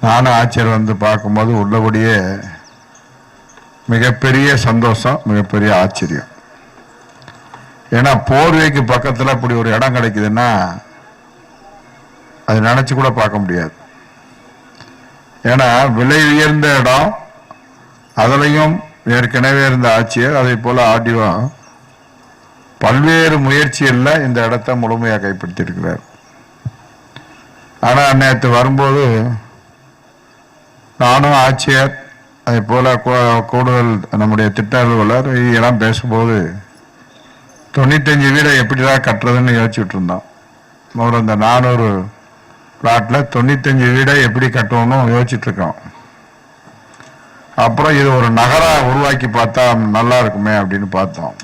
நானும் ஆட்சியர் வந்து பார்க்கும்போது உள்ளபடியே மிகப்பெரிய சந்தோஷம், மிகப்பெரிய ஆச்சரியம். ஏன்னா போர்வைக்கு பக்கத்தில் இப்படி ஒரு இடம் கிடைக்குதுன்னா அது நினைச்சு கூட பார்க்க முடியாது. ஏன்னா விலை உயர்ந்த இடம், அதுலையும் ஏற்கனவே இருந்த ஆட்சியர் அதே போல ஆர்டிஓ பல்வேறு முயற்சிகளில் இந்த இடத்தை முழுமையாக கைப்படுத்தி இருக்கிறார். ஆனால் நேற்று வரும்போது நானும் ஆட்சியர் அதே போல கூடுதல் நம்முடைய திட்ட அலுவலர் இதெல்லாம் பேசும்போது 95 வீடை எப்படிதான் கட்டுறதுன்னு யோசிச்சுட்டு இருந்தோம். முதல்ல இந்த 400 பிளாட்ல 95 வீடை எப்படி கட்டணும்னு யோசிச்சுட்டு இருக்கோம். அப்புறம் இது ஒரு நகரா உருவாக்கி பார்த்தா நல்லா இருக்குமே அப்படின்னு பார்த்தோம்.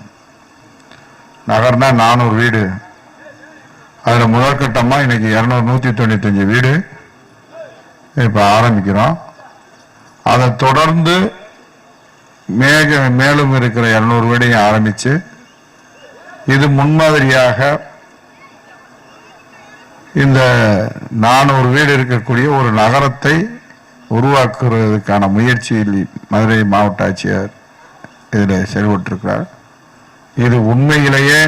நகர்னா 400 வீடு, அதுல முதற்கட்டமா இன்னைக்கு 195 வீடு இப்ப ஆரம்பிக்கிறோம். அதை தொடர்ந்து மேலும் இருக்கிற 200 வீடையும் ஆரம்பிச்சு இது முன்மாதிரியாக இந்த 400 வீடு இருக்கக்கூடிய ஒரு நகரத்தை உருவாக்குறதுக்கான முயற்சியில் மதுரை மாவட்ட ஆட்சியர் இதில் செயல்பட்டிருக்கிறார். இது உண்மையிலேயே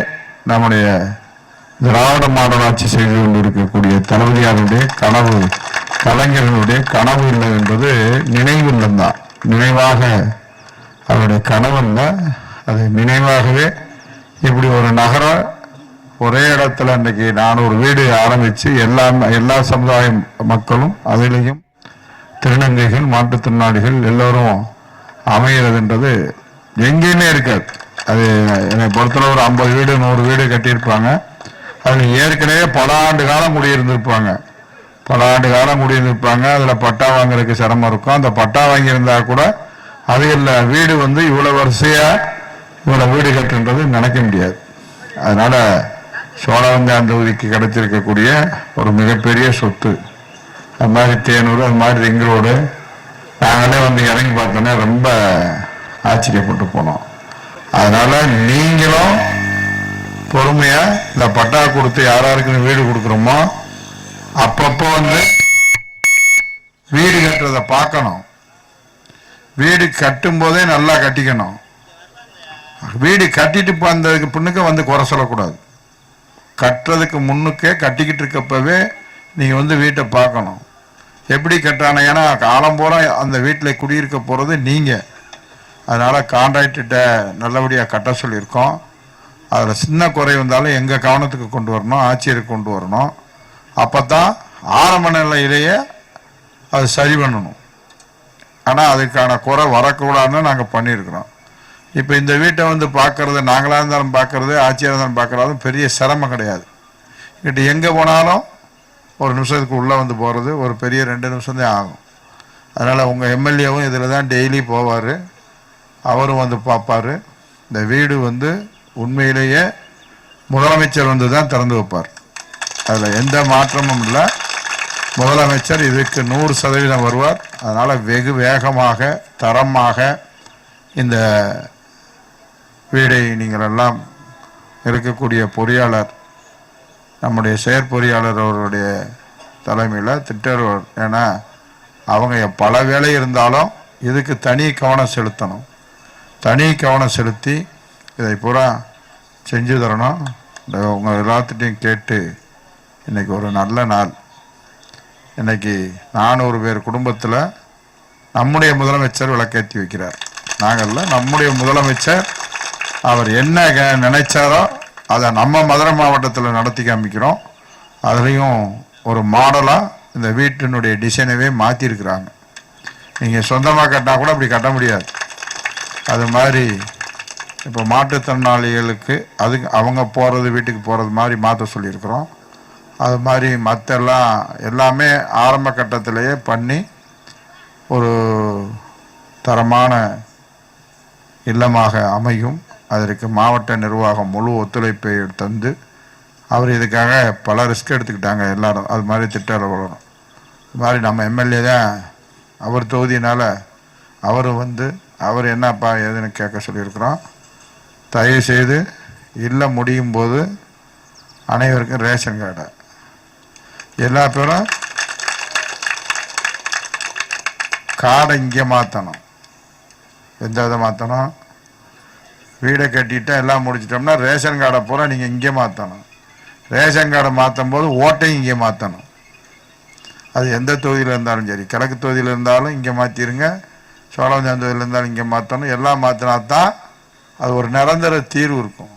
நம்முடைய திராவிட மாடல் ஆட்சி செய்து கொண்டிருக்கக்கூடிய தளபதியாருடைய கனவு, கலைஞர்களுடைய கனவு இல்லை என்பது நினைவு இல்லைந்தான். நினைவாக அவருடைய கனவு இல்லை, அது நினைவாகவே இப்படி ஒரு நகரம் ஒரே இடத்துல இன்னைக்கு 400 வீடு ஆரம்பிச்சு எல்லா சமுதாய மக்களும் அதிலையும் திருநங்கைகள், மாற்றுத்திறனாளிகள் எல்லோரும் அமைகிறதுன்றது எங்கேயுமே இருக்காது. அது என்னை பொறுத்தளவு ஒரு 50 வீடு 100 வீடு கட்டியிருப்பாங்க. அதில் ஏற்கனவே பல ஆண்டு காலம் குடியிருந்திருப்பாங்க. அதில் பட்டா வாங்குறதுக்கு சிரமம் இருக்கும். அந்த பட்டா வாங்கியிருந்தா கூட அது இல்லை, வீடு வந்து இவ்வளோ வரிசையாக இவ்வளோ வீடு கட்டுன்றது நினைக்க முடியாது. அதனால சோழவந்தான் தொகுதிக்கு கிடைச்சிருக்கக்கூடிய ஒரு மிகப்பெரிய சொத்து. அது மாதிரி தேனூர், அது மாதிரி ரிங் ரோடு, நாங்களே வந்து இறங்கி பார்த்தோன்னே ரொம்ப ஆச்சரியப்பட்டு போனோம். அதனால நீங்களும் பொறுமையா இந்த பட்டா கொடுத்து யாராருக்கு வீடு கொடுக்குறோமோ அப்பப்போ வந்து வீடு கட்டுறதை பார்க்கணும். வீடு கட்டும் போதே நல்லா கட்டிக்கணும். வீடு கட்டிட்டு வந்ததுக்கு பின்னுக்கு வந்து குறை சொல்லக்கூடாது. கட்டுறதுக்கு முன்னுக்கே கட்டிக்கிட்டு இருக்கப்பவே நீங்க வந்து வீட்டை பார்க்கணும், எப்படி கட்டுறான. ஏன்னா காலம் போற அந்த வீட்டில் குடியிருக்க போறது நீங்க. அதனால கான்ட்ராக்டர்கிட்ட நல்லபடியாக கட்ட சொல்லியிருக்கோம். அதில் சின்ன குறை வந்தாலும் எங்கள் கவனத்துக்கு கொண்டு வரணும், ஆட்சியருக்கு கொண்டு வரணும். அப்போ தான் ஆரம்ப நிலையிலேயே அது சரி பண்ணணும். ஆனால் அதுக்கான குறை வரக்கூடாதுன்னு நாங்கள் பண்ணியிருக்கிறோம். இப்போ இந்த வீட்டை வந்து பார்க்கறது, நாங்களாக இருந்தாலும் பார்க்கறது, ஆட்சியாக இருந்தாலும் பார்க்கறதும் பெரிய சிரமம் கிடையாது. இங்கிட்ட எங்கே போனாலும் ஒரு நிமிஷத்துக்கு உள்ளே வந்து போகிறது ஒரு பெரிய 2 நிமிஷம் தான் ஆகும். அதனால் உங்கள் எம்எல்ஏவும் இதில் தான் டெய்லி போவார், அவரும் வந்து பார்ப்பார். இந்த வீடு வந்து உண்மையிலேயே முதலமைச்சர் வந்து தான் திறந்து வைப்பார். அதில் எந்த மாற்றமும் இல்லை. முதலமைச்சர் இதுக்கு 100% வருவார். அதனால் வெகு வேகமாக தரமாக இந்த வீடை நீங்கள் எல்லாம் இருக்கக்கூடிய பொறியாளர், நம்முடைய செயற்பொறியாளர் அவருடைய தலைமையில் திட்டவர். ஏன்னா அவங்க பல வேலை இருந்தாலும் இதுக்கு தனி கவனம் செலுத்தணும். தனி கவனம் செலுத்தி இதை பூரா செஞ்சு தரணும். உங்கள் எல்லாத்துட்டையும் கேட்டு இன்றைக்கி ஒரு நல்ல நாள். இன்றைக்கி 400 பேர் குடும்பத்தில் நம்முடைய முதலமைச்சர் விளக்கேற்றி வைக்கிறார். நாங்கள்ல நம்முடைய முதலமைச்சர் அவர் என்ன நினைச்சாரோ அதை நம்ம மதுரை மாவட்டத்தில் நடத்தி காமிக்கிறோம். அதுலேயும் ஒரு மாடலாக இந்த வீட்டினுடைய டிசைனவே மாற்றிருக்கிறாங்க. நீங்கள் சொந்தமாக கட்டினா கூட அப்படி கட்ட முடியாது. அது மாதிரி இப்போ மாற்றுத்திறனாளிகளுக்கு அதுக்கு அவங்க போகிறது, வீட்டுக்கு போகிறது மாதிரி மாற்ற சொல்லியிருக்கிறோம். அது மாதிரி எல்லாமே ஆரம்ப கட்டத்திலேயே பண்ணி ஒரு தரமான இல்லமாக அமையும். அதற்கு மாவட்ட நிர்வாகம் முழு ஒத்துழைப்பை தந்து அவர் இதுக்காக பல ரிஸ்க் எடுத்துக்கிட்டாங்க எல்லாரும். அது மாதிரி திட்டம் வளரும். இது மாதிரி நம்ம எம்எல்ஏ தான் அவர் தொகுதியினால் அவர் என்னப்பா ஏதுன்னு கேட்க சொல்லியிருக்கிறோம். தயவு செய்து இல்லை முடியும் போது அனைவருக்கும் ரேஷன் கார்டை எல்லா பேரும் காடை இங்கே மாற்றணும். எந்த விதை மாற்றணும்? வீடை கட்டிட்டு எல்லாம் முடிச்சிட்டோம்னா ரேஷன் கார்டை பூரா நீங்கள் இங்கே மாற்றணும். ரேஷன் கார்டை மாற்றும் போது ஓட்டையும் இங்கே மாற்றணும். அது எந்த தொகுதியில் இருந்தாலும் சரி, கிழக்கு தொகுதியில் இருந்தாலும் இங்கே மாற்றிடுங்க, சோழவந்தான் தொகுதியில் இருந்தாலும் இங்கே மாற்றணும். எல்லாம் மாற்றினா தான் அது ஒரு நிரந்தர தீர்வு இருக்கும்.